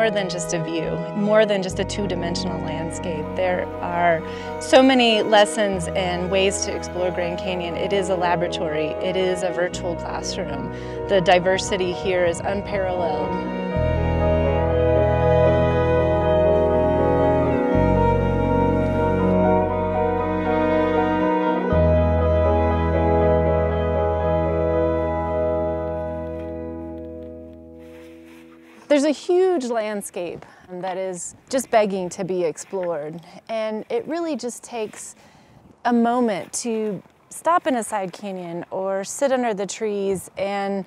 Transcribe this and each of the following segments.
more than just a view, more than just a two-dimensional landscape. There are so many lessons and ways to explore Grand Canyon. It is a laboratory. It is a virtual classroom. The diversity here is unparalleled. There's a huge landscape that is just begging to be explored, and it really just takes a moment to stop in a side canyon or sit under the trees and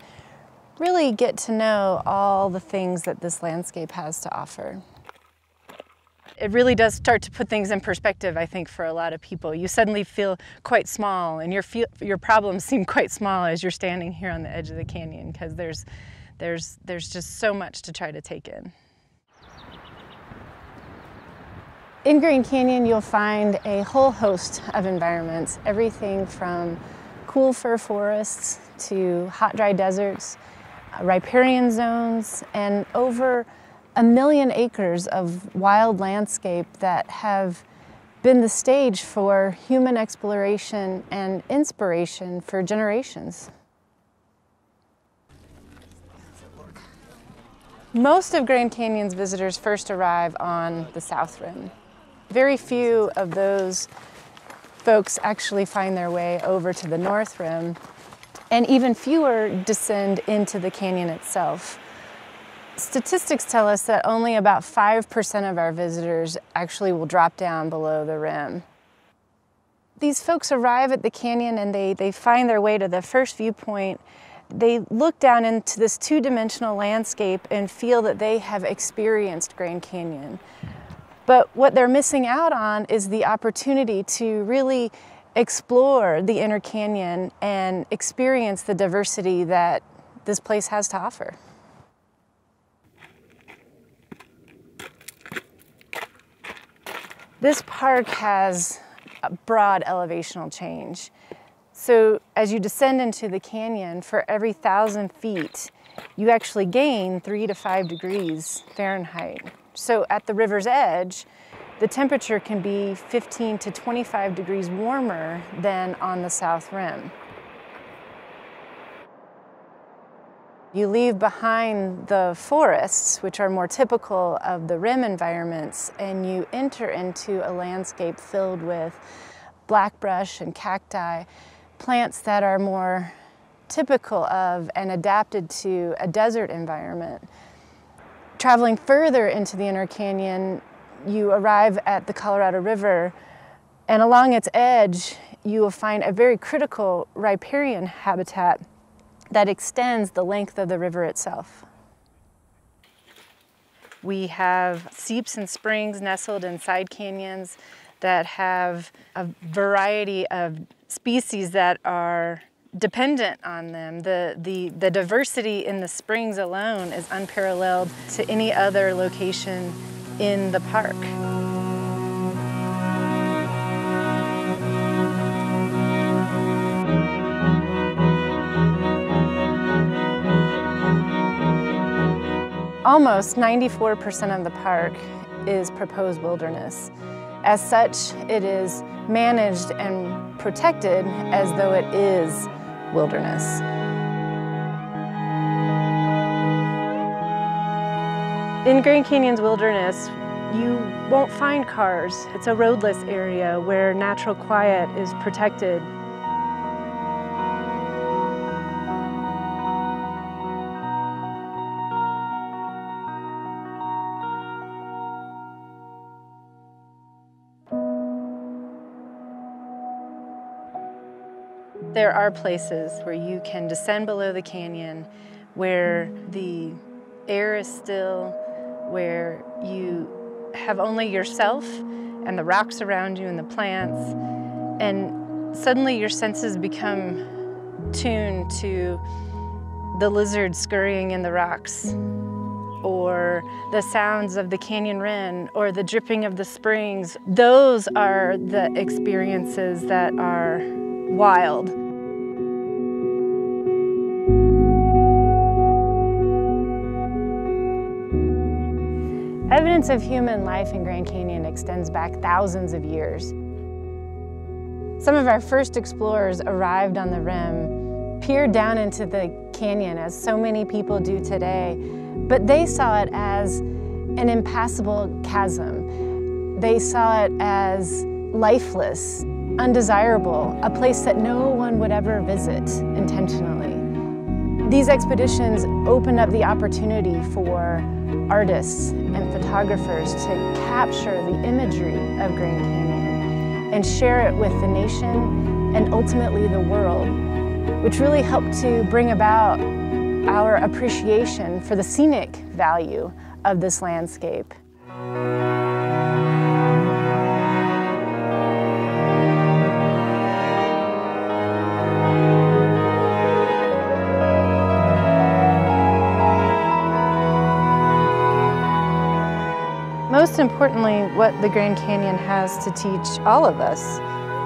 really get to know all the things that this landscape has to offer. It really does start to put things in perspective, I think, for a lot of people. You suddenly feel quite small, and your problems seem quite small as you're standing here on the edge of the canyon, because there's just so much to try to take in. In Grand Canyon, you'll find a whole host of environments, everything from cool fir forests to hot, dry deserts, riparian zones, and over 1 million acres of wild landscape that have been the stage for human exploration and inspiration for generations. Most of Grand Canyon's visitors first arrive on the South Rim. Very few of those folks actually find their way over to the North Rim, and even fewer descend into the canyon itself. Statistics tell us that only about 5% of our visitors actually will drop down below the rim. These folks arrive at the canyon and they find their way to the first viewpoint. They look down into this two-dimensional landscape and feel that they have experienced Grand Canyon. But what they're missing out on is the opportunity to really explore the inner canyon and experience the diversity that this place has to offer. This park has a broad elevational change. So as you descend into the canyon, for every 1,000 feet, you actually gain 3 to 5 degrees Fahrenheit. So at the river's edge, the temperature can be 15 to 25 degrees warmer than on the South Rim. You leave behind the forests, which are more typical of the rim environments, and you enter into a landscape filled with blackbrush and cacti, plants that are more typical of and adapted to a desert environment. Traveling further into the inner canyon, you arrive at the Colorado River, and along its edge, you will find a very critical riparian habitat that extends the length of the river itself. We have seeps and springs nestled in side canyons that have a variety of species that are dependent on them. The diversity in the springs alone is unparalleled to any other location in the park. Almost 94% of the park is proposed wilderness. As such, it is managed and protected as though it is wilderness. In Grand Canyon's wilderness, you won't find cars. It's a roadless area where natural quiet is protected. There are places where you can descend below the canyon, where the air is still, where you have only yourself and the rocks around you and the plants, and suddenly your senses become tuned to the lizards scurrying in the rocks, or the sounds of the canyon wren, or the dripping of the springs. Those are the experiences that are wild. Evidence of human life in Grand Canyon extends back thousands of years. Some of our first explorers arrived on the rim, peered down into the canyon as so many people do today, but they saw it as an impassable chasm. They saw it as lifeless, undesirable, a place that no one would ever visit intentionally. These expeditions opened up the opportunity for artists and photographers to capture the imagery of Grand Canyon and share it with the nation and ultimately the world, which really helped to bring about our appreciation for the scenic value of this landscape. Most importantly, what the Grand Canyon has to teach all of us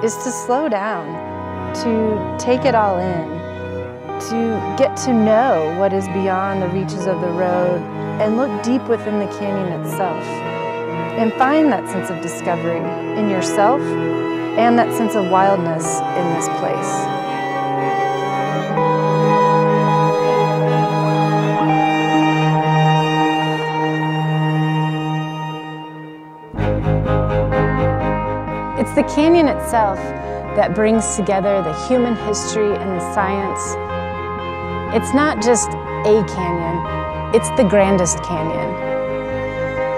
is to slow down, to take it all in, to get to know what is beyond the reaches of the road and look deep within the canyon itself and find that sense of discovery in yourself and that sense of wildness in this place. It's the canyon itself that brings together the human history and the science. It's not just a canyon, it's the grandest canyon.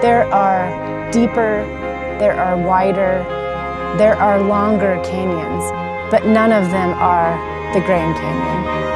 There are deeper, there are wider, there are longer canyons, but none of them are the Grand Canyon.